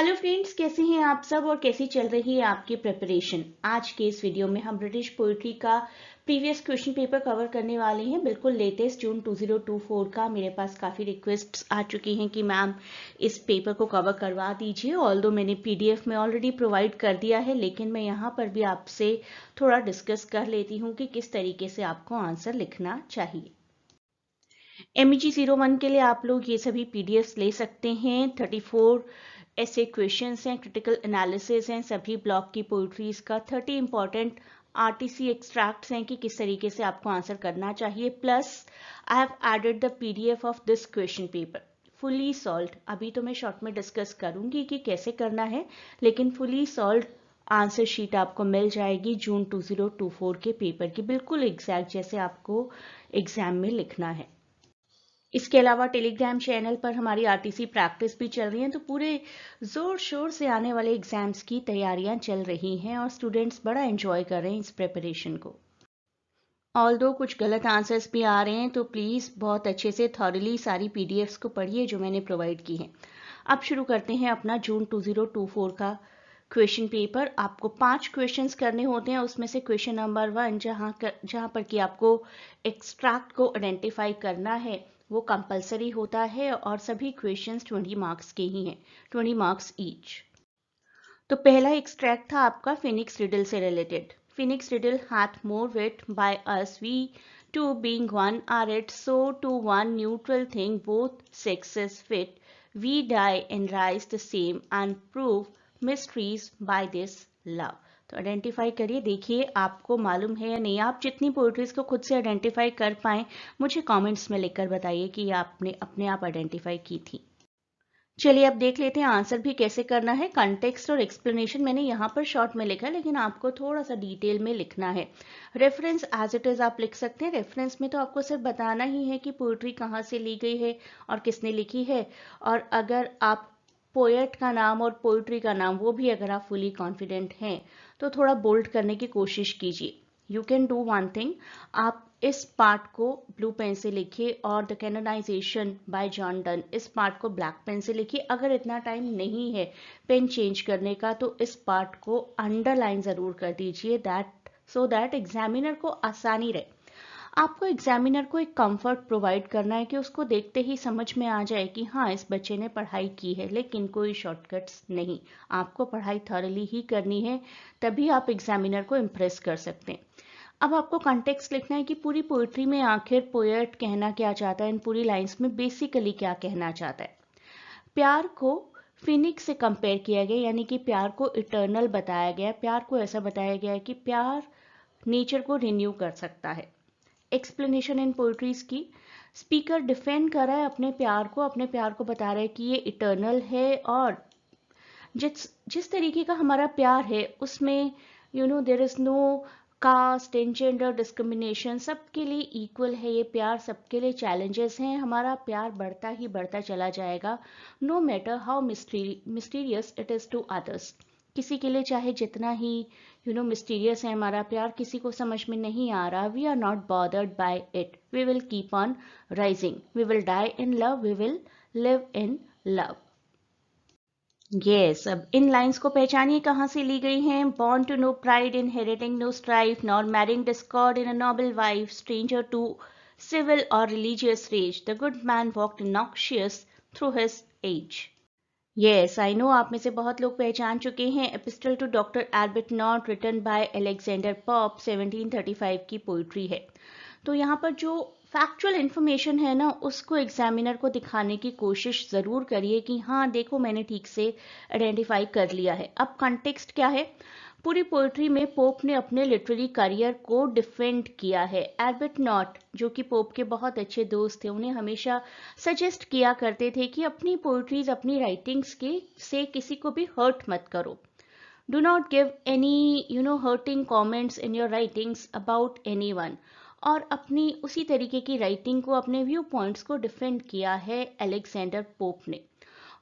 Hello friends, कैसे हैं आप सब और कैसी चल रही है आपकी प्रिपरेशन। आज के इस वीडियो में हम ब्रिटिश पोइट्री का प्रीवियस क्वेश्चन पेपर कवर करने वाले हैं, बिल्कुल लेटेस्ट जून 2024 का। मेरे पास काफ़ी रिक्वेस्ट्स आ चुकी हैं कि मैम इस पेपर को कवर करवा दीजिए। ऑल्दो मैंने पीडीएफ में ऑलरेडी प्रोवाइड कर दिया है, लेकिन मैं यहाँ पर भी आपसे थोड़ा डिस्कस कर लेती हूँ कि किस तरीके से आपको आंसर लिखना चाहिए। MEG 01 के लिए आप लोग ये सभी पीडीएफ ले सकते हैं। 34 ऐसे क्वेश्चंस हैं, क्रिटिकल एनालिसिस हैं, सभी ब्लॉक की पोइट्रीज का 30 इंपॉर्टेंट आरटीसी एक्सट्रैक्ट्स हैं कि किस तरीके से आपको आंसर करना चाहिए। Plus I have added the PDF of this question paper fully solved. अभी तो मैं शॉर्ट में डिस्कस करूंगी कि कैसे करना है, लेकिन फुली सॉल्व्ड आंसर शीट आपको मिल जाएगी जून 2024 के पेपर की, बिल्कुल एग्जैक्ट जैसे आपको एग्जाम में लिखना है। इसके अलावा टेलीग्राम चैनल पर हमारी आरटीसी प्रैक्टिस भी चल रही है, तो पूरे जोर शोर से आने वाले एग्जाम्स की तैयारियां चल रही हैं और स्टूडेंट्स बड़ा एंजॉय कर रहे हैं इस प्रिपरेशन को। ऑल्दो कुछ गलत आंसर्स भी आ रहे हैं, तो प्लीज़ बहुत अच्छे से थॉरली सारी पीडीएफ्स को पढ़िए जो मैंने प्रोवाइड की हैं। अब शुरू करते हैं अपना जून 2024 का क्वेश्चन पेपर। आपको 5 क्वेश्चंस करने होते हैं, उसमें से क्वेश्चन नंबर 1 जहाँ पर कि आपको एक्सट्रैक्ट को आइडेंटिफाई करना है वो कंपलसरी होता है और सभी क्वेश्चंस 20 मार्क्स के ही हैं, 20 मार्क्स ईच। तो पहला एक्सट्रैक्ट था आपका फिनिक्स रिडल से related. Phoenix riddle hath more wit by us, we two being one are it, so to one neutral thing both sexes fit, we die and rise the same and prove mysteries by this love। तो identify करिए, देखिए आपको मालूम है या नहीं। आप जितनी पोएट्रीज को खुद से आइडेंटिफाई कर पाए मुझे कमेंट्स में लिखकर बताइए कि आपने अपने आप आइडेंटिफाई की थी। चलिए अब देख लेते हैं आंसर भी कैसे करना है। कंटेक्स्ट और एक्सप्लेनेशन मैंने यहाँ पर शॉर्ट में लिखा है, लेकिन आपको थोड़ा सा डिटेल में लिखना है। रेफरेंस एज इट इज आप लिख सकते हैं। रेफरेंस में तो आपको सिर्फ बताना ही है कि पोइट्री कहाँ से ली गई है और किसने लिखी है, और अगर आप पोएट का नाम और पोइट्री का नाम वो भी अगर आप फुली कॉन्फिडेंट हैं तो थोड़ा बोल्ड करने की कोशिश कीजिए। You can do one thing, आप इस पार्ट को ब्लू पेन से लिखिए और the canonization by John Donne इस पार्ट को ब्लैक पेन से लिखिए। अगर इतना टाइम नहीं है पेन चेंज करने का तो इस पार्ट को अंडरलाइन जरूर कर दीजिए, दैट सो दैट एग्जामिनर को आसानी रहे। आपको एग्जामिनर को एक कंफर्ट प्रोवाइड करना है कि उसको देखते ही समझ में आ जाए कि हाँ इस बच्चे ने पढ़ाई की है, लेकिन कोई शॉर्टकट्स नहीं। आपको पढ़ाई थॉरली ही करनी है, तभी आप एग्जामिनर को इम्प्रेस कर सकते हैं। अब आपको कॉन्टेक्स्ट लिखना है कि पूरी पोइट्री में आखिर पोएट कहना क्या चाहता है, इन पूरी लाइंस में बेसिकली क्या कहना चाहता है। प्यार को फिनिक्स से कंपेयर किया गया, यानी कि प्यार को इटर्नल बताया गया। प्यार को ऐसा बताया गया है कि प्यार नेचर को रिन्यू कर सकता है। एक्सप्लेनेशन इन पोइट्रीज की, स्पीकर डिफेंड कर रहा है अपने प्यार को बता रहा है कि ये इटर्नल है और जिस तरीके का हमारा प्यार है उसमें there is no caste and gender discrimination, सबके लिए इक्वल है ये प्यार, सबके लिए चैलेंजेस हैं। हमारा प्यार बढ़ता ही बढ़ता चला जाएगा, no matter how mysterious it is to others. किसी के लिए चाहे जितना ही मिस्टीरियस है हमारा प्यार, किसी को समझ में नहीं आ रहा, we are not bothered by it, we will keep on rising, we will die in love, we will live in love. अब इन लाइंस को पहचानिए कहाँ से ली गई हैं। Born to no pride, inheriting no strife, nor marrying discord in a noble wife, stranger to civil और religious rage, the good man walked noxious through his age. I know आप में से बहुत लोग पहचान चुके हैं। Epistle to doctor Arbuthnot written by Alexander Pope 1735 की पोइट्री है। तो यहाँ पर जो फैक्चुअल इन्फॉर्मेशन है ना, उसको एग्जामिनर को दिखाने की कोशिश ज़रूर करिए कि हाँ देखो मैंने ठीक से आइडेंटिफाई कर लिया है। अब कॉन्टेक्स्ट क्या है, पूरी पोइट्री में पोप ने अपने लिटरेरी करियर को डिफेंड किया है। एल्बर्ट नॉट जो कि पोप के बहुत अच्छे दोस्त थे, उन्हें हमेशा सजेस्ट किया करते थे कि अपनी पोइट्रीज अपनी राइटिंग्स के से किसी को भी हर्ट मत करो। Do not give any hurting comments in your writings about anyone. और अपनी उसी तरीके की राइटिंग को, अपने व्यू पॉइंट्स को डिफेंड किया है अलेक्जेंडर पोप ने।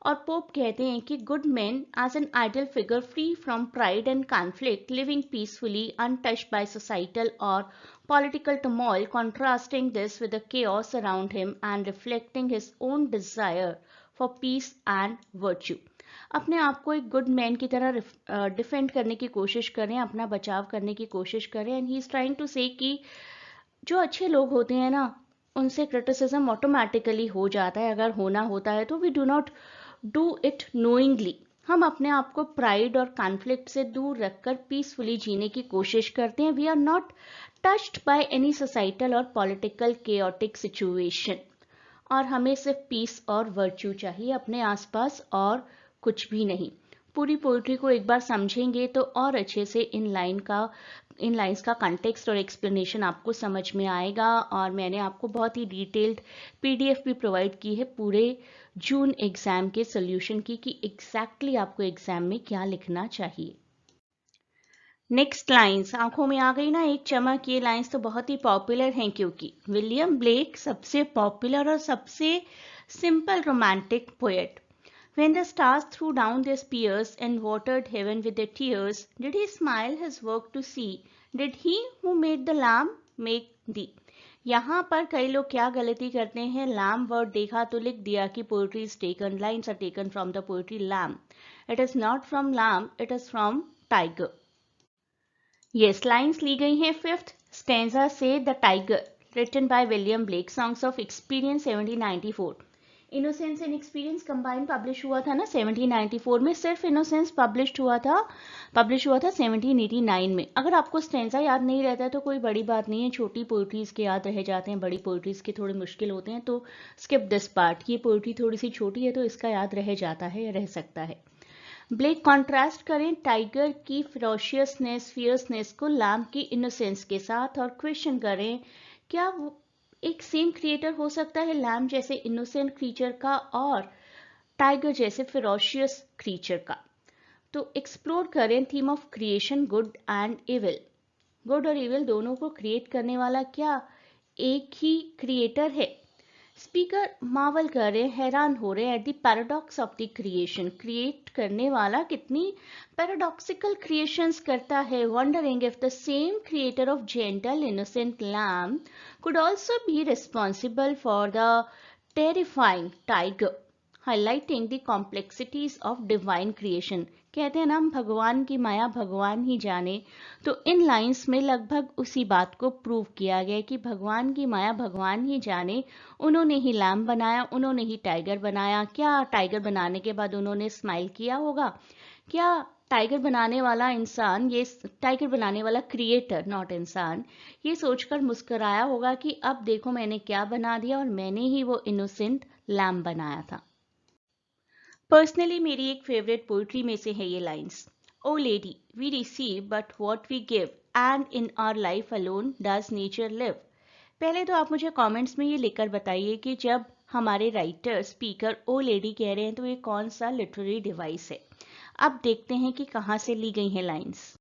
और पोप कहते हैं कि good man as an idle figure, free from pride and conflict, living peacefully untouched by societal और political turmoil, contrasting this with the chaos around him and reflecting his own desire for peace and virtue। अपने आप को एक good man की तरह defend करने की कोशिश करें, अपना बचाव करने की कोशिश करें। And he is trying to say कि जो अच्छे लोग होते हैं ना, उनसे क्रिटिसिज्म ऑटोमेटिकली हो जाता है। अगर होना होता है तो we do not do it knowingly. हम अपने आप को प्राइड और कॉन्फ्लिक्ट से दूर रखकर पीसफुली जीने की कोशिश करते हैं। We are not touched by any societal और पॉलिटिकल केओटिक सिचुएशन, और हमें सिर्फ पीस और वर्च्यू चाहिए अपने आसपास, और कुछ भी नहीं। पूरी पोइट्री को एक बार समझेंगे तो और अच्छे से इन लाइंस का कंटेक्स्ट और एक्सप्लेनेशन आपको समझ में आएगा। और मैंने आपको बहुत ही डिटेल्ड पीडीएफ भी प्रोवाइड की है पूरे जून एग्जाम के सोल्यूशन की, कि एग्जैक्टली आपको एग्जाम में क्या लिखना चाहिए। नेक्स्ट लाइंस आंखों में आ गई ना एक चमक। ये लाइंस तो बहुत ही पॉपुलर हैं, क्योंकि विलियम ब्लेक सबसे पॉपुलर और सबसे simple romantic poet. When the stars threw down their spears and watered heaven with their tears, did he smile his work to see? Did he who made the lamb make thee? यहाँ पर कई लोग क्या गलती करते हैं, lamb word देखा तो लिख दिया कि poetry is taken, lines are taken from the poetry lamb. It is not from lamb, it is from tiger. Yes, lines ली गई हैं फिफ्थ स्टेंजा से, the tiger, written by William Blake, songs of experience 1794। Innocence and experience combine publish हुआ था ना 1794 में। सिर्फ innocence publish हुआ था 1789 में। अगर आपको स्टेंजा याद नहीं रहता है तो कोई बड़ी बात नहीं है, छोटी पोइट्रीज के याद रह जाते हैं, बड़ी पोइट्रीज के थोड़े मुश्किल होते हैं, तो स्किप दिस पार्ट। ये पोइट्री थोड़ी सी छोटी है तो इसका याद रह जाता है या रह सकता है। ब्लेक कॉन्ट्रास्ट करें टाइगर की फियर्सनेस को लैम्ब की इनोसेंस के साथ, और क्वेश्चन करें क्या वो एक सेम क्रिएटर हो सकता है, लैम्ब जैसे इनोसेंट क्रीचर का और टाइगर जैसे फिरोशियस क्रीचर का। तो एक्सप्लोर करें theme of creation, good and evil. Good और इविल दोनों को क्रिएट करने वाला क्या एक ही क्रिएटर है? स्पीकर मावल कर रहे, हैरान हो रहे at the paradox of the creation. Create करने वाला कितनी पैराडॉक्सिकल क्रिएशंस करता है। Wondering if the same creator of gentle innocent lamb could also be responsible for the terrifying tiger, highlighting the complexities of divine creation। कहते हैं ना, हम भगवान की माया भगवान ही जाने, तो इन लाइंस में लगभग उसी बात को प्रूव किया गया कि भगवान की माया भगवान ही जाने। उन्होंने ही लैम्ब बनाया, उन्होंने ही टाइगर बनाया। क्या टाइगर बनाने के बाद उन्होंने स्माइल किया होगा? क्या टाइगर बनाने वाला इंसान, ये टाइगर बनाने वाला क्रिएटर, नॉट इंसान, ये सोचकर मुस्कुराया होगा कि अब देखो मैंने क्या बना दिया, और मैंने ही वो इनोसेंट लैम्ब बनाया था। पर्सनली मेरी एक फेवरेट पोइट्री में से है ये lines. O lady, we receive but what we give, and in our life alone does nature live. पहले तो आप मुझे कमेंट्स में ये लिखकर बताइए कि जब हमारे राइटर स्पीकर ओ लेडी कह रहे हैं तो ये कौन सा लिटरेरी डिवाइस है। अब देखते हैं कि कहाँ से ली गई हैं lines.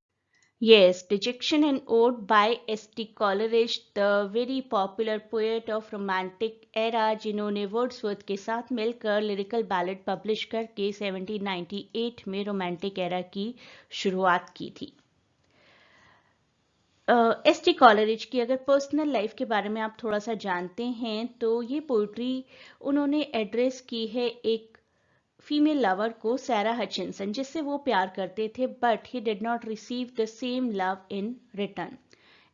Yes, Dejection and Ode by S.T. Coleridge, the very popular poet of romantic era, जिन्होंने वर्ड्सवर्थ के साथ मिलकर लिरिकल बैलेड पब्लिश करके 1798 में रोमांटिक एरा की शुरुआत की थी। S.T. कॉलरिज की अगर पर्सनल लाइफ के बारे में आप थोड़ा सा जानते हैं तो ये पोइट्री उन्होंने एड्रेस की है एक फीमेल लवर को, सैरा हचिंसन, जिससे वो प्यार करते थे, but he did not receive the same love in return.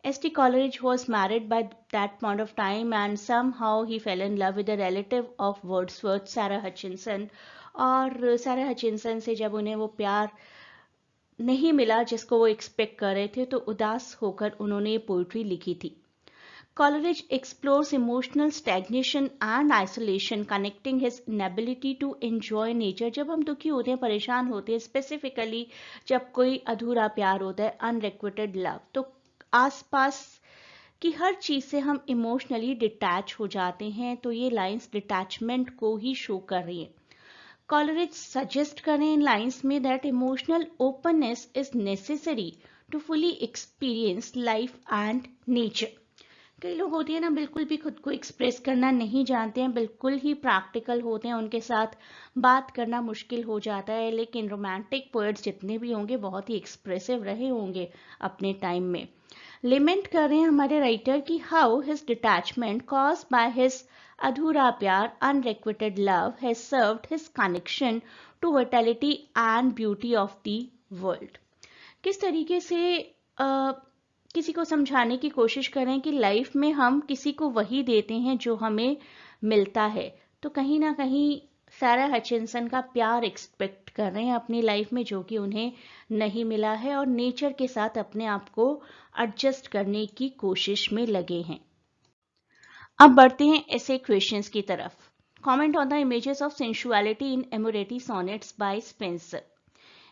S.T. Coleridge was married by that point of time and somehow he fell in love with a relative of Wordsworth, Sarah Hutchinson। और सैरा Hutchinson से जब उन्हें वो प्यार नहीं मिला जिसको वो एक्सपेक्ट कर रहे थे, तो उदास होकर उन्होंने ये पोइट्री लिखी थी। Coleridge explores emotional stagnation and isolation, connecting his inability to enjoy nature। जब हम दुखी होते हैं, परेशान होते हैं, स्पेसिफिकली जब कोई अधूरा प्यार होता है, अनरिक्विटेड लव, तो आसपास की हर चीज से हम इमोशनली डिटैच हो जाते हैं। तो ये लाइंस डिटैचमेंट को ही शो कर रही है। Coleridge सजेस्ट करें इन लाइंस में that emotional openness is necessary to fully experience life and nature. कई लोग होते हैं ना, बिल्कुल भी खुद को एक्सप्रेस करना नहीं जानते हैं, बिल्कुल ही प्रैक्टिकल होते हैं, उनके साथ बात करना मुश्किल हो जाता है। लेकिन रोमांटिक पोएट्स जितने भी होंगे बहुत ही एक्सप्रेसिव रहे होंगे अपने टाइम में। लिमेंट कर रहे हैं हमारे राइटर कि how his detachment caused by his अधूरा प्यार unrequited love has served his connection to vitality and beauty of the world. किस तरीके से किसी को समझाने की कोशिश करें कि लाइफ में हम किसी को वही देते हैं जो हमें मिलता है। तो कहीं ना कहीं सारा हचिंसन का प्यार एक्सपेक्ट कर रहे हैं अपनी लाइफ में, जो कि उन्हें नहीं मिला है, और नेचर के साथ अपने आप को एडजस्ट करने की कोशिश में लगे हैं। अब बढ़ते हैं ऐसे क्वेश्चंस की तरफ। Comment on the images of sensuality in Amoretti sonnets by Spenser.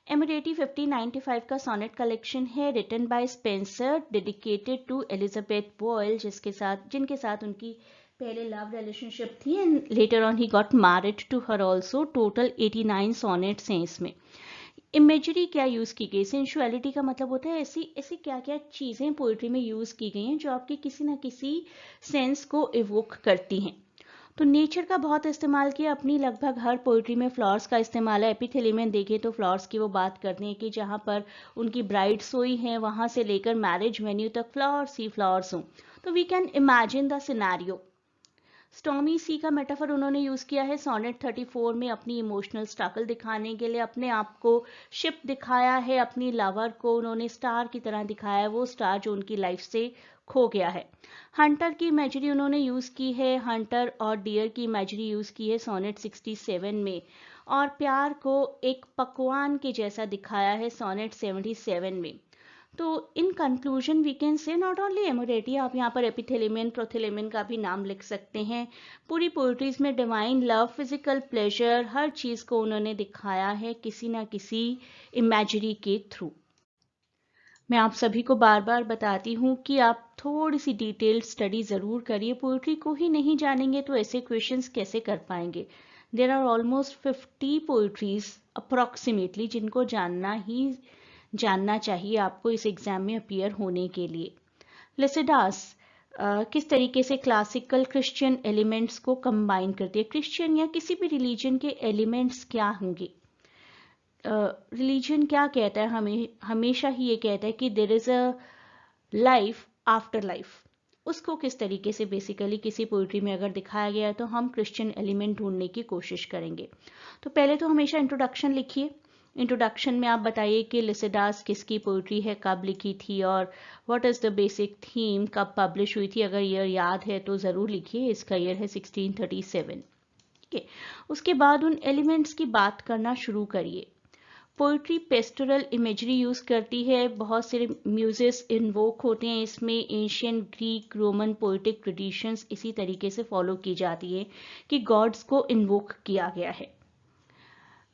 Amoretti 1595 का सोनेट कलेक्शन है, written by Spenser, dedicated to Elizabeth Boyle, जिनके साथ उनकी पहले लव रिलेशनशिप थी and later on he got married to her also. Total 89 sonnets हैं इसमें। Imagery क्या यूज की गई? सेंसुअलिटी का मतलब होता है ऐसी ऐसी क्या क्या चीजें पोइट्री में यूज की गई हैं जो आपके किसी ना किसी सेंस को इवोक करती हैं। तो नेचर का बहुत इस्तेमाल किया अपनी लगभग हर पोइट्री में। फ्लावर्स का इस्तेमाल है। एपिथेलियम देखें तो फ्लावर्स की वो बात करते हैं कि जहाँ पर उनकी ब्राइड सोई है वहां से लेकर मैरिज वेन्यू तक फ्लावर्स ही फ्लावर्स हों। तो we can imagine the scenario. Stormy sea का मेटाफर उन्होंने यूज किया है सोनेट 34 में अपनी इमोशनल स्ट्रगल दिखाने के लिए। अपने आप को शिप दिखाया है, अपनी लवर को उन्होंने स्टार की तरह दिखाया है, वो स्टार जो उनकी लाइफ से खो गया है। हंटर की इमेजरी उन्होंने यूज की है, हंटर और डियर की इमेजरी यूज की है सोनेट 67 में। और प्यार को एक पकवान के जैसा दिखाया है सोनेट 77 में। तो in conclusion we can say not only Amoretti, आप यहाँ पर एपिथेलियन प्रोथेलियन का भी नाम लिख सकते हैं। पूरी पोइट्रीज में डिवाइन लव, फिजिकल प्लेजर, हर चीज को उन्होंने दिखाया है किसी ना किसी इमेजरी के थ्रू। मैं आप सभी को बार बार बताती हूँ कि आप थोड़ी सी डिटेल्ड स्टडी जरूर करिए। पोइट्री को ही नहीं जानेंगे तो ऐसे क्वेश्चंस कैसे कर पाएंगे। There are almost 50 poetries approximately जिनको जानना चाहिए आपको इस एग्जाम में अपीयर होने के लिए। लिसिडास किस तरीके से क्लासिकल क्रिश्चियन एलिमेंट्स को कंबाइन करती है। क्रिश्चियन या किसी भी रिलीजन के एलिमेंट्स क्या होंगे? रिलीजन क्या कहता है? हमेशा ही ये कहता है कि there is a life after life. उसको किस तरीके से बेसिकली किसी पोइट्री में अगर दिखाया गया है तो हम क्रिश्चियन एलिमेंट ढूंढने की कोशिश करेंगे। तो पहले तो हमेशा इंट्रोडक्शन लिखिए। इंट्रोडक्शन में आप बताइए कि लिसिडास किसकी पोइट्री है, कब लिखी थी, और what is the basic theme, कब पब्लिश हुई थी। अगर ईयर याद है तो ज़रूर लिखिए। इसका ईयर है 1637। ठीक है। उसके बाद उन एलिमेंट्स की बात करना शुरू करिए। पोइट्री पेस्टोरल इमेजरी यूज करती है, बहुत सारे म्यूजेस इन्वोक होते हैं इसमें। Asian Greek Roman poetic traditions इसी तरीके से फॉलो की जाती है कि गॉड्स को इन्वोक किया गया है।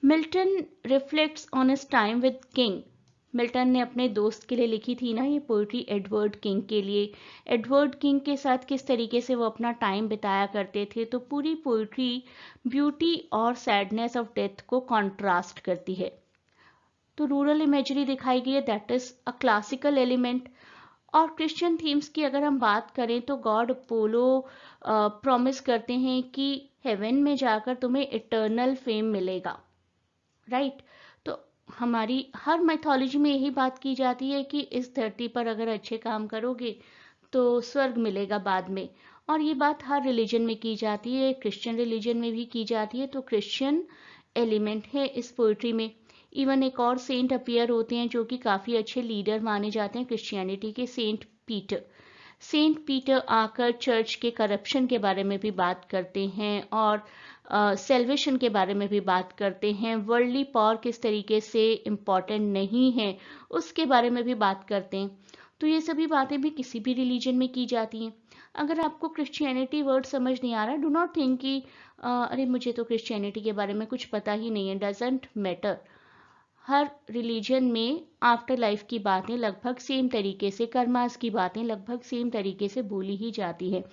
Milton reflects on his time with king. Milton ने अपने दोस्त के लिए लिखी थी ना ये पोइट्री, एडवर्ड किंग के लिए। एडवर्ड किंग के साथ किस तरीके से वो अपना टाइम बिताया करते थे। तो पूरी पोइट्री ब्यूटी और सैडनेस ऑफ डेथ को कॉन्ट्रास्ट करती है। तो रूरल इमेजरी दिखाई गई है, that is a classical element. और क्रिश्चियन थीम्स की अगर हम बात करें तो गॉड अपोलो प्रॉमिस करते हैं कि हेवन में जाकर तुम्हें इटर्नल फेम मिलेगा, राइट। तो हमारी हर मैथोलॉजी में यही बात की जाती है कि इस धरती पर अगर अच्छे काम करोगे तो स्वर्ग मिलेगा बाद में। और ये बात हर रिलीजन में की जाती है, क्रिश्चियन रिलीजन में भी की जाती है। तो क्रिश्चियन एलिमेंट है इस पोइट्री में। इवन एक और सेंट अपीयर होते हैं जो कि काफ़ी अच्छे लीडर माने जाते हैं क्रिश्चियनिटी के, सेंट पीटर। सेंट पीटर आकर चर्च के करप्शन के बारे में भी बात करते हैं और सेल्वेशन के बारे में भी बात करते हैं। वर्ल्डली पावर किस तरीके से इम्पॉर्टेंट नहीं है उसके बारे में भी बात करते हैं। तो ये सभी बातें भी किसी भी रिलीजन में की जाती हैं। अगर आपको क्रिश्चियनिटी वर्ड समझ नहीं आ रहा, डू नॉट थिंक कि अरे मुझे तो क्रिश्चियनिटी के बारे में कुछ पता ही नहीं है। Doesn't matter. हर रिलीजन में आफ्टर लाइफ की बातें लगभग सेम तरीके से, कर्मास की बातें लगभग सेम तरीके से बोली ही जाती है।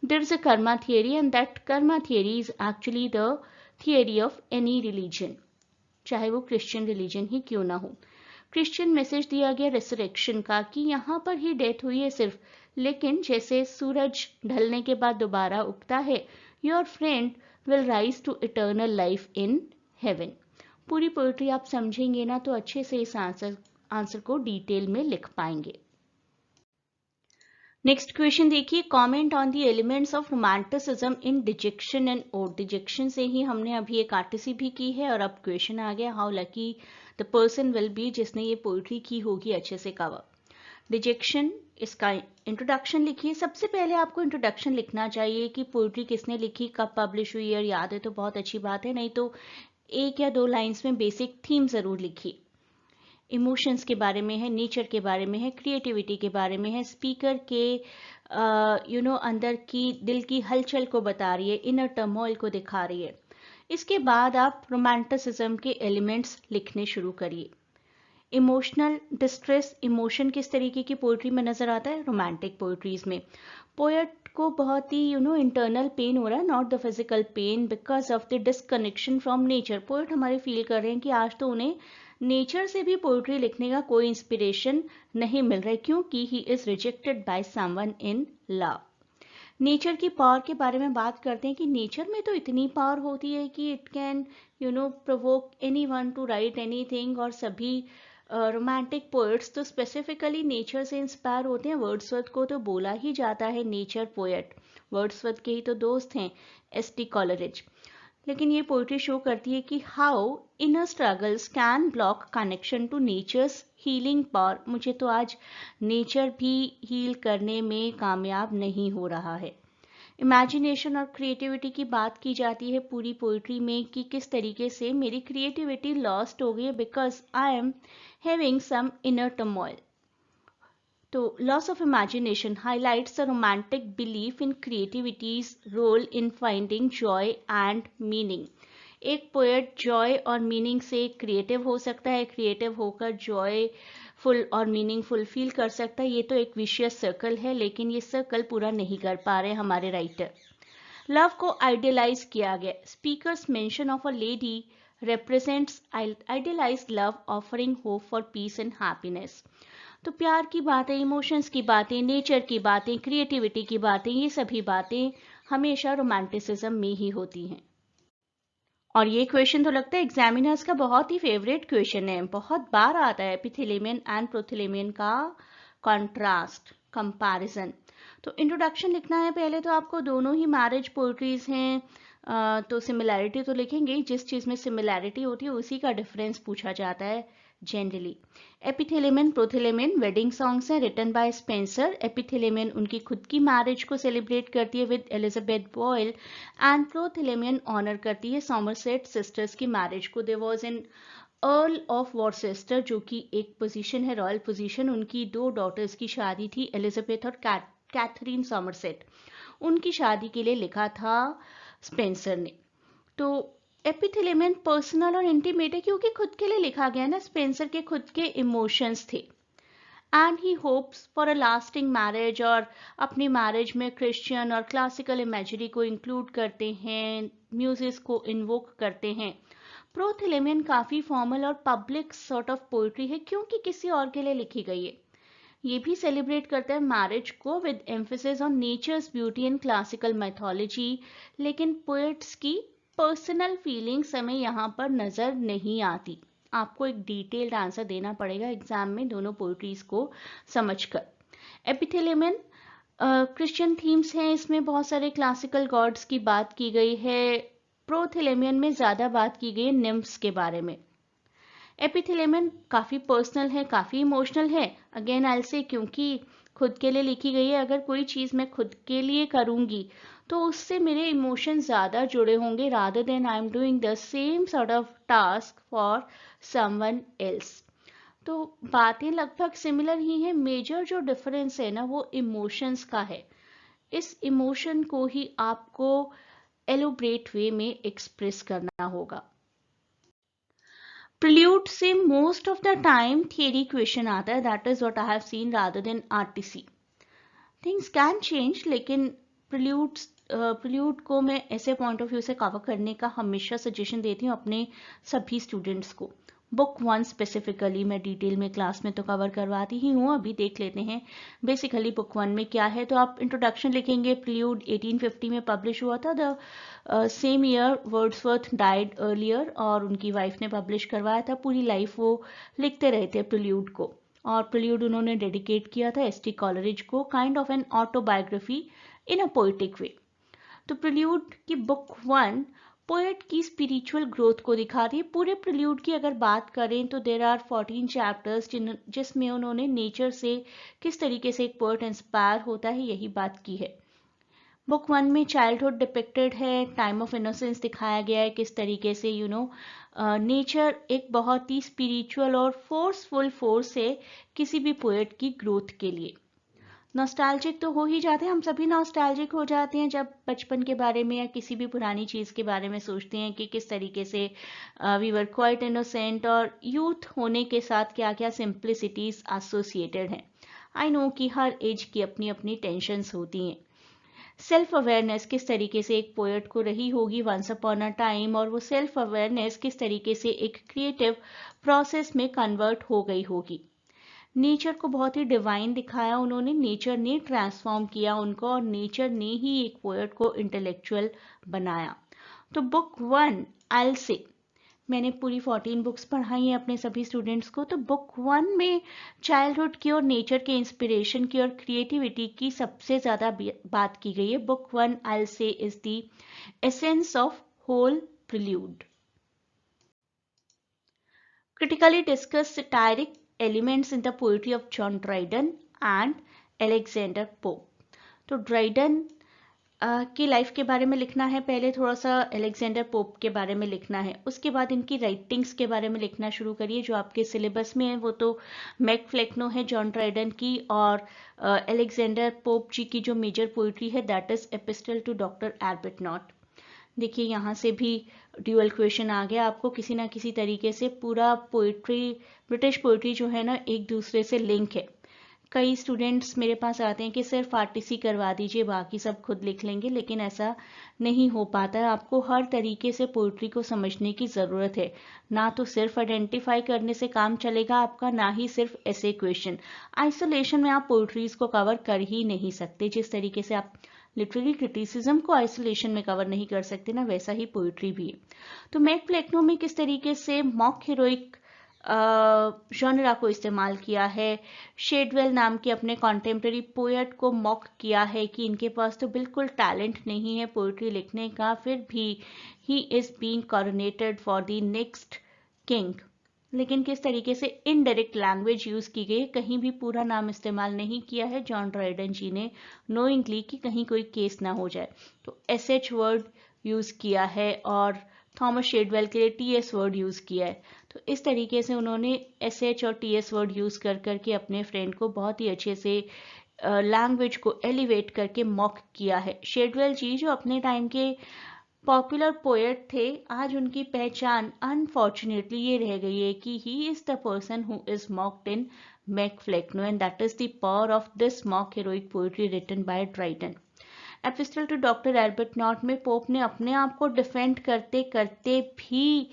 There is a karma theory and that karma theory is actually the theory of any religion, चाहे वो क्रिश्चियन रिलीजन ही क्यों ना हो। क्रिश्चियन मैसेज दिया गया रिसरेक्शन का कि यहाँ पर ही डेथ हुई है सिर्फ, लेकिन जैसे सूरज ढलने के बाद दोबारा उगता है, your friend will rise to eternal life in heaven. पूरी पोइट्री आप समझेंगे ना तो अच्छे से इस आंसर को डिटेल में लिख पाएंगे। नेक्स्ट क्वेश्चन देखिए, comment on the elements of romanticism in Dejection and Ode. Dejection से ही हमने अभी एक आरटीसी भी की है और अब क्वेश्चन आ गया, how lucky the person will be जिसने ये पोइट्री की होगी अच्छे से कवर। डिजेक्शन, इसका इंट्रोडक्शन लिखिए। सबसे पहले आपको इंट्रोडक्शन लिखना चाहिए कि पोइट्री किसने लिखी, कब पब्लिश हुई, ईयर याद है तो बहुत अच्छी बात है, नहीं तो एक या दो लाइंस में बेसिक थीम जरूर लिखिए। इमोशंस के बारे में है, नेचर के बारे में है, क्रिएटिविटी के बारे में है, स्पीकर के अंदर की दिल की हलचल को बता रही है, इनर टर्मोइल को दिखा रही है। इसके बाद आप रोमांटिसिज्म के एलिमेंट्स लिखने शुरू करिए। इमोशनल डिस्ट्रेस, इमोशन किस तरीके की पोइट्री में नजर आता है, रोमांटिक पोइट्रीज में। पोएट को बहुत ही इंटरनल पेन हो रहा है, not the physical pain, because of the disconnection from nature. Poet हमारे फील कर रहे हैं कि आज तो उन्हें नेचर से भी पोइट्री लिखने का कोई इंस्पिरेशन नहीं मिल रहा है, क्योंकि he is rejected by someone in love. Nature की पावर के बारे में बात करते हैं कि नेचर में तो इतनी पावर होती है कि it can provoke anyone to write anything, और सभी रोमांटिक पोएट्स तो स्पेसिफिकली नेचर से इंस्पायर होते हैं। वर्ड्सवर्थ को तो बोला ही जाता है नेचर पोएट, वर्ड्सवर्थ के ही तो दोस्त हैं एस.टी. कॉलरिज। लेकिन ये पोइट्री शो करती है कि how inner struggles can block connection to nature's healing power. मुझे तो आज नेचर भी हील करने में कामयाब नहीं हो रहा है। इमेजिनेशन और क्रिएटिविटी की बात की जाती है पूरी पोइट्री में कि किस तरीके से मेरी क्रिएटिविटी लॉस्ट हो गई है because I am having some inner turmoil. तो loss of imagination highlights the romantic belief in creativity's role in finding joy and meaning. एक पोएट जॉय और मीनिंग से क्रिएटिव हो सकता है, क्रिएटिव होकर जॉय फुल और मीनिंगफुल फील कर सकता है। ये तो एक विशियस सर्कल है, लेकिन ये सर्कल पूरा नहीं कर पा रहे हमारे राइटर। लव को आइडियलाइज किया गया। Speakers mention of a lady represents idealized love offering hope for peace and happiness। तो प्यार की बातें, इमोशंस की बातें, नेचर की बातें, क्रिएटिविटी की बातें, ये सभी बातें हमेशा रोमांटिसिज्म में ही होती हैं। और ये क्वेश्चन तो लगता है एग्जामिनर्स का बहुत ही फेवरेट क्वेश्चन है, बहुत बार आता है। एपिथेलेमियन एंड प्रोथेलेमियन का कॉन्ट्रास्ट, कंपैरिजन। तो इंट्रोडक्शन लिखना है पहले तो आपको। दोनों ही मैरिज पोइट्रीज हैं, तो सिमिलैरिटी तो लिखेंगे, जिस चीज़ में सिमिलैरिटी होती है उसी का डिफरेंस पूछा जाता है generally. Epithalamion Prothalamion wedding songs हैं रिटन बाय स्पेंसर। एपिथेलेमियन उनकी खुद की मैरिज को सेलिब्रेट करती है with Elizabeth Boyle, and Prothalamion honour करती है सॉमरसेट सिस्टर्स की मैरिज को। There was an earl of Worcester, जो कि एक पोजीशन है, रॉयल पोजीशन। उनकी दो डॉटर्स की शादी थी, एलिजाबेथ और कैथरीन सॉमरसेट। उनकी शादी के लिए लिखा था स्पेंसर ने। तो एपिथेलेमियन पर्सनल और इंटीमेट है क्योंकि खुद के लिए लिखा गया ना, स्पेंसर के खुद के इमोशंस थे। And he hopes for a lasting marriage, और अपनी मैरिज में क्रिश्चियन और क्लासिकल इमेजरी को इंक्लूड करते हैं, म्यूजिक को इन्वोक करते हैं। प्रोथेलेमियन काफी फॉर्मल और पब्लिक सॉर्ट ऑफ पोइट्री है क्योंकि किसी और के लिए लिखी गई है। ये भी सेलिब्रेट करता है मैरिज को with emphasis on nature's beauty and classical mythology, लेकिन पोएट्स की पर्सनल फीलिंग्स हमें यहाँ पर नजर नहीं आती। आपको एक डिटेल्ड आंसर देना पड़ेगा एग्जाम में दोनों पोइट्रीज को समझकर। एपिथेलेमियन क्रिश्चियन थीम्स हैं, इसमें बहुत सारे क्लासिकल गॉड्स की बात की गई है। प्रोथेलेमियन में ज्यादा बात की गई है निम्फ्स के बारे में। एपिथेलेमियन काफी पर्सनल है, काफी इमोशनल है। अगेन आई से, क्योंकि खुद के लिए लिखी गई है। अगर कोई चीज मैं खुद के लिए करूंगी तो उससे मेरे इमोशन ज्यादा जुड़े होंगे, rather than I am doing the same sort of task for someone else. तो बातें लगभग सिमिलर ही हैं, मेजर जो डिफरेंस है ना वो इमोशंस का है। इस इमोशन को ही आपको एलोब्रेट वे में एक्सप्रेस करना होगा। प्रिल्यूड से most of the time theory question आता है, that is what I have seen rather than RTC. Things can change, लेकिन प्रिल्यूड को मैं ऐसे पॉइंट ऑफ व्यू से कवर करने का हमेशा सजेशन देती हूँ अपने सभी स्टूडेंट्स को। बुक 1 स्पेसिफिकली मैं डिटेल में क्लास में तो कवर करवाती ही हूँ। अभी देख लेते हैं बेसिकली बुक 1 में क्या है। तो आप इंट्रोडक्शन लिखेंगे। प्रिल्यूड 1850 में पब्लिश हुआ था। The same year Wordsworth died earlier, और उनकी वाइफ ने पब्लिश करवाया था। पूरी लाइफ वो लिखते रहे थे प्रिल्यूड को। और प्रिल्यूड उन्होंने डेडिकेट किया था एस टी कॉलरिज को, kind of an autobiography in a poetic way. तो प्रिल्यूड की बुक 1 पोएट की स्पिरिचुअल ग्रोथ को दिखा रही है। पूरे प्रिल्यूड की अगर बात करें तो देर आर 14 चैप्टर्स जिसमें उन्होंने नेचर से किस तरीके से एक पोएट इंस्पायर होता है यही बात की है। बुक 1 में चाइल्डहुड डिपिक्टेड है, टाइम ऑफ इनोसेंस दिखाया गया है, किस तरीके से नेचर एक बहुत ही स्पिरिचुअल और फोर्सफुल फोर्स है किसी भी पोएट की ग्रोथ के लिए। नॉस्टैल्जिक तो हो ही जाते हैं, हम सभी नॉस्टैल्जिक हो जाते हैं जब बचपन के बारे में या किसी भी पुरानी चीज़ के बारे में सोचते हैं कि किस तरीके से वी वर क्वाइट इनोसेंट, और यूथ होने के साथ क्या क्या सिंप्लिसिटीज एसोसिएटेड हैं। आई नो कि हर एज की अपनी अपनी टेंशन्स होती हैं। सेल्फ अवेयरनेस किस तरीके से एक पोएट को रही होगी वंस अपॉन अ टाइम, और वो सेल्फ अवेयरनेस किस तरीके से एक क्रिएटिव प्रोसेस में कन्वर्ट हो गई होगी। नेचर को बहुत ही डिवाइन दिखाया उन्होंने, नेचर ने ट्रांसफॉर्म किया उनको और नेचर ने ही एक पोएट को इंटेलेक्चुअल बनाया। तो बुक 1 आई से मैंने पूरी 14 बुक्स पढ़ाई हैं अपने सभी स्टूडेंट्स को। तो बुक 1 में चाइल्डहुड की और नेचर के इंस्पिरेशन की और क्रिएटिविटी की सबसे ज़्यादा बात की गई है। Book 1 I say is the essence of whole prelude. Critically discuss satiric elements in the poetry of John Dryden and Alexander Pope। तो ड्राइडन की लाइफ के बारे में लिखना है, पहले थोड़ा सा एलेक्जेंडर पोप के बारे में लिखना है, उसके बाद इनकी राइटिंग्स के बारे में लिखना शुरू करिए। जो आपके सिलेबस में है वो तो मैक फ्लेक्नो है जॉन ड्राइडन की, और एलेक्जेंडर पोप जी की जो मेजर पोइट्री है that is epistle to doctor Arbuthnot. देखिए यहाँ से भी ड्यूअल क्वेश्चन आ गया आपको, किसी ना किसी तरीके से पूरा पोइट्री, ब्रिटिश पोइट्री जो है ना एक दूसरे से लिंक है। कई स्टूडेंट्स मेरे पास आते हैं कि सिर्फ आरटीसी करवा दीजिए बाकी सब खुद लिख लेंगे, लेकिन ऐसा नहीं हो पाता है। आपको हर तरीके से पोइट्री को समझने की ज़रूरत है, ना तो सिर्फ आइडेंटिफाई करने से काम चलेगा आपका, ना ही सिर्फ ऐसे क्वेश्चन। आइसोलेशन में आप पोइट्रीज को कवर कर ही नहीं सकते, जिस तरीके से आप लिटरेरी क्रिटिसिज्म को आइसोलेशन में कवर नहीं कर सकते ना, वैसा ही पोइट्री भी है। तो मैक फ्लेक्नो में किस तरीके से मॉक हीरोइक जॉनरा को इस्तेमाल किया है, शेडवेल नाम के अपने कॉन्टेम्प्रेरी पोएट को मॉक किया है कि इनके पास तो बिल्कुल टैलेंट नहीं है पोइट्री लिखने का, फिर भी he is being coronated for the next king. लेकिन किस तरीके से इनडायरेक्ट लैंग्वेज यूज की गई, कहीं भी पूरा नाम इस्तेमाल नहीं किया है जॉन ड्राइडन जी ने, नोइंगली कि कहीं कोई केस ना हो जाए। तो एसएच वर्ड यूज किया है और थॉमस शेडवेल के लिए टीएस वर्ड यूज किया है। तो इस तरीके से उन्होंने एसएच और टीएस वर्ड यूज कर करके अपने फ्रेंड को बहुत ही अच्छे से लैंग्वेज को एलिवेट करके मॉक किया है। शेडवेल जी जो अपने टाइम के पॉपुलर पोएट थे, आज उनकी पहचान अनफॉर्चुनेटली ये रह गई है कि he is the person who is mocked in Mac Flecknoe, and that is the power of this mock heroic poetry written by Dryden. Epistle to doctor Arbuthnot में पोप ने अपने आप को डिफेंड करते करते भी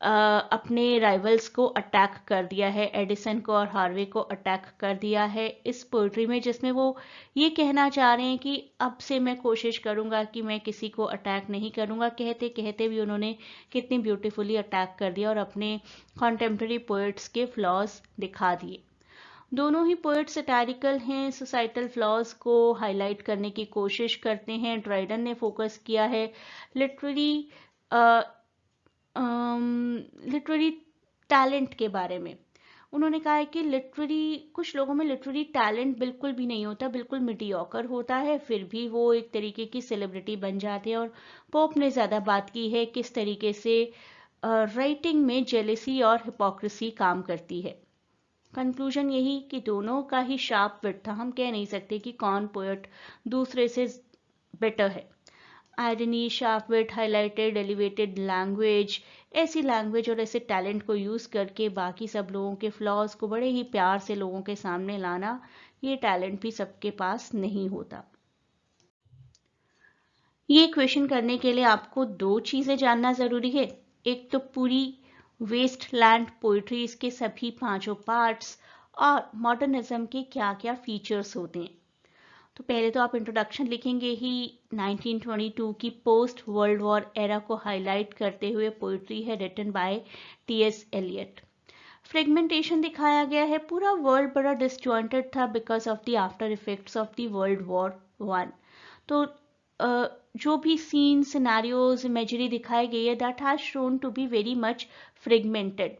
अपने राइवल्स को अटैक कर दिया है, एडिसन को और हार्वे को अटैक कर दिया है इस पोइट्री में, जिसमें वो ये कहना चाह रहे हैं कि अब से मैं कोशिश करूंगा कि मैं किसी को अटैक नहीं करूंगा। कहते कहते भी उन्होंने कितनी ब्यूटीफुली अटैक कर दिया और अपने कॉन्टेम्प्रेरी पोइट्स के फ्लॉज दिखा दिए। दोनों ही पोएट सैटारिकल हैं, सोसाइटल फ्लॉज को हाईलाइट करने की कोशिश करते हैं। ड्राइडन ने फोकस किया है लिटरेरी टैलेंट के बारे में। उन्होंने कहा है कि कुछ लोगों में लिटरेरी टैलेंट बिल्कुल भी नहीं होता, बिल्कुल मीडियोकर होता है, फिर भी वो एक तरीके की सेलिब्रिटी बन जाते हैं। और पोप ने ज़्यादा बात की है किस तरीके से राइटिंग में जेलेसी और हिपोक्रेसी काम करती है। कंक्लूजन यही कि दोनों का ही शार्प विट था, हम कह नहीं सकते कि कौन पोएट दूसरे से बेटर है। आयरनी, शार्प विट, हाईलाइटेड एलिवेटेड लैंग्वेज, ऐसी लैंग्वेज और ऐसे टैलेंट को यूज करके बाकी सब लोगों के फ्लॉज को बड़े ही प्यार से लोगों के सामने लाना, ये टैलेंट भी सबके पास नहीं होता। ये क्वेश्चन करने के लिए आपको दो चीजें जानना जरूरी है। एक तो पूरी वेस्टलैंड पोइट्री, इसके सभी 5 पार्ट्स, और मॉडर्निज्म के क्या क्या फीचर्स होते हैं। तो पहले तो आप इंट्रोडक्शन लिखेंगे ही, 1922 की पोस्ट वर्ल्ड वॉर एरा को हाईलाइट करते हुए पोइट्री है written by T S Eliot. Fragmentation दिखाया गया है, पूरा वर्ल्ड बड़ा डिसजॉइंटेड था because of the after effects of the world war 1। तो जो भी सीन सिनेरियोज इमेजरी दिखाई गई है that has shown to be very much fragmented.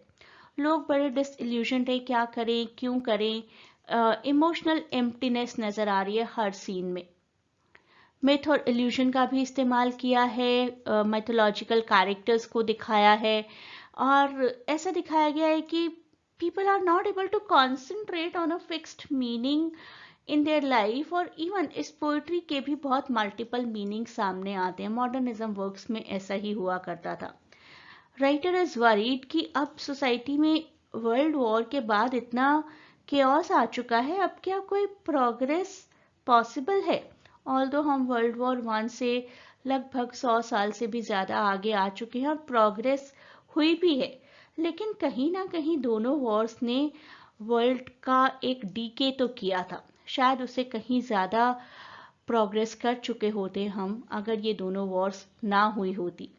लोग बड़े डिसइल्यूजन्ड है, क्या करें क्यों करें, इमोशनल एम्प्टीनेस नजर आ रही है हर सीन में। मिथ और इल्यूजन का भी इस्तेमाल किया है, मैथोलॉजिकल कैरेक्टर्स को दिखाया है, और ऐसा दिखाया गया है कि people are not able to concentrate on a fixed meaning in their life. और इवन इस पोइट्री के भी बहुत मल्टीपल मीनिंग सामने आते हैं। मॉडर्निज्म वर्क्स में ऐसा ही हुआ करता था। राइटर इज वरीड कि अब सोसाइटी में वर्ल्ड वॉर के बाद इतना केओस आ चुका है, अब क्या कोई प्रोग्रेस पॉसिबल है? ऑल्दो हम वर्ल्ड वॉर 1 से लगभग 100 साल से भी ज़्यादा आगे आ चुके हैं और प्रोग्रेस हुई भी है, लेकिन कहीं ना कहीं दोनों वॉर्स ने वर्ल्ड का एक डीके तो किया था। शायद उससे कहीं ज़्यादा प्रोग्रेस कर चुके होते हम अगर ये दोनों वॉर्स ना हुई होती।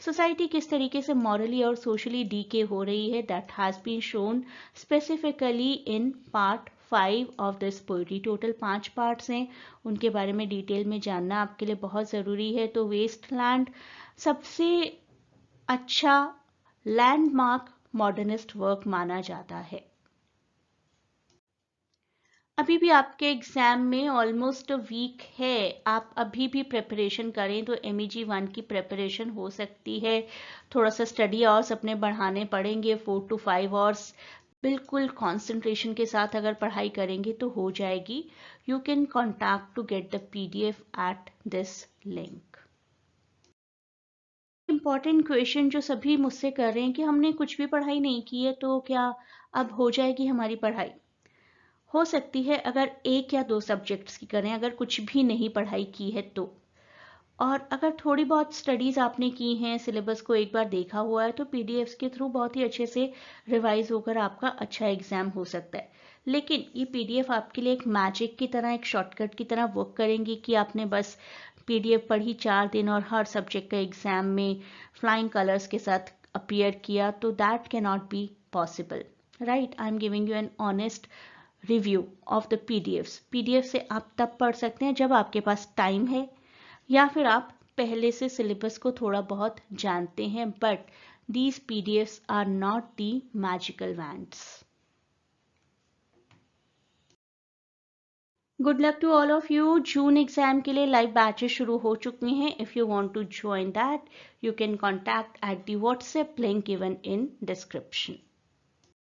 सोसाइटी किस तरीके से मॉरली और सोशली डीके हो रही है that has been shown specifically in part 5 of this poetry. Total 5 parts हैं, उनके बारे में डिटेल में जानना आपके लिए बहुत ज़रूरी है। तो वेस्टलैंड सबसे अच्छा लैंडमार्क मॉडर्निस्ट वर्क माना जाता है। अभी भी आपके एग्जाम में ऑलमोस्ट वीक है, आप अभी भी प्रिपरेशन करें तो MEG 1 की प्रिपरेशन हो सकती है। थोड़ा सा स्टडी आवर्स अपने बढ़ाने पड़ेंगे, 4 to 5 आवर्स बिल्कुल कंसंट्रेशन के साथ अगर पढ़ाई करेंगे तो हो जाएगी। You can contact to get the PDF at this link. Important question जो सभी मुझसे कर रहे हैं कि हमने कुछ भी पढ़ाई नहीं की है तो क्या अब हो जाएगी हमारी पढ़ाई? हो सकती है अगर 1 या 2 सब्जेक्ट्स की करें, अगर कुछ भी नहीं पढ़ाई की है तो। और अगर थोड़ी बहुत स्टडीज़ आपने की हैं, सिलेबस को एक बार देखा हुआ है, तो PDFs के थ्रू बहुत ही अच्छे से रिवाइज होकर आपका अच्छा एग्जाम हो सकता है। लेकिन ये PDF आपके लिए एक मैजिक की तरह, एक शॉर्टकट की तरह वर्क करेंगी कि आपने बस PDF पढ़ी 4 दिन और हर सब्जेक्ट का एग्जाम में फ्लाइंग कलर्स के साथ अपीयर किया, तो that can not be possible, right? I am giving you an honest review of the PDF से आप तब पढ़ सकते हैं जब आपके पास टाइम है या फिर आप पहले से सिलेबस को थोड़ा बहुत जानते हैं, but these PDFs are not the magical wands. Good luck to all of you. June exam के लिए लाइव बैचेस शुरू हो चुके हैं। If you want to join that, you can contact at the WhatsApp link given in description.